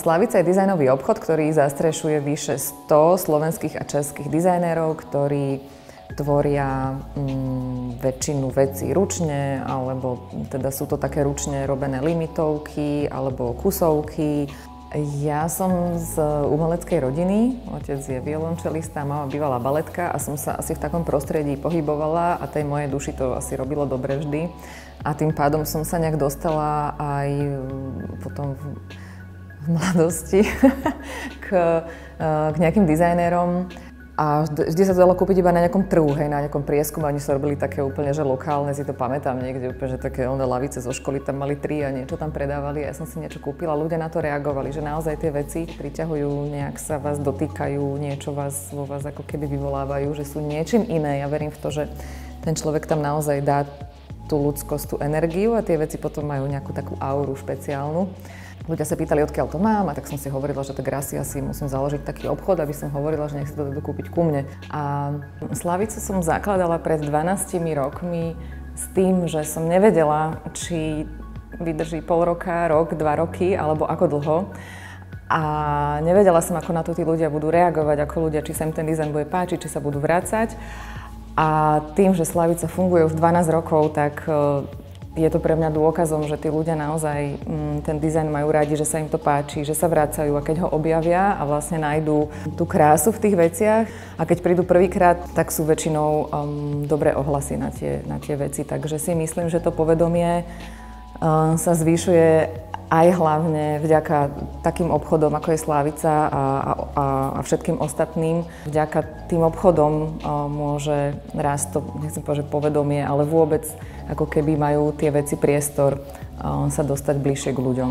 Slavica je dizajnový obchod, ktorý zastrešuje vyše 100 slovenských a českých dizajnérov, ktorí tvoria väčšinu vecí ručne, alebo teda sú to také ručne robené limitovky alebo kusovky. Ja som z umeleckej rodiny, otec je violončelista, mama bývalá baletka a som sa asi v takom prostredí pohybovala a tej mojej duši to asi robilo dobre vždy. A tým pádom som sa nejak dostala aj potom v mladosti k nejakým dizajnérom. A vždy sa to dalo kúpiť iba na nejakom trhu, hej, na nejakom prieskume. Oni sa robili také úplne, že lokálne, si to pamätám niekde úplne, že také lavice zo školy tam mali 3 a niečo tam predávali a ja som si niečo kúpila. Ľudia na to reagovali, že naozaj tie veci priťahujú, nejak sa vás dotýkajú, niečo vo vás ako keby vyvolávajú, že sú niečím iné. Ja verím v to, že ten človek tam naozaj dá tú ľudskosť, tú energiu a tie veci potom majú nejakú takú auru špeciálnu. Ľudia sa pýtali, odkiaľ to mám, a tak som si hovorila, že tak raz asi musím založiť taký obchod, aby som hovorila, že nech si to dajú kúpiť ku mne. A Slavicu som zakladala pred 12 rokmi s tým, že som nevedela, či vydrží pol roka, rok, 2 roky, alebo ako dlho. A nevedela som, ako na to tí ľudia budú reagovať, ako ľudia, či sa im ten dizajn bude páčiť, či sa budú vracať. A tým, že Slavica funguje už 12 rokov, tak je to pre mňa dôkazom, že tí ľudia naozaj ten dizajn majú radi, že sa im to páči, že sa vracajú a keď ho objavia a vlastne nájdú tú krásu v tých veciach a keď prídu prvýkrát, tak sú väčšinou dobré ohlasy na tie veci. Takže si myslím, že to povedomie sa zvyšuje aj hlavne vďaka takým obchodom, ako je Slavica a všetkým ostatným. Vďaka tým obchodom môže rásť to, nechcem povedať povedomie, ale vôbec ako keby majú tie veci priestor sa dostať bližšie k ľuďom.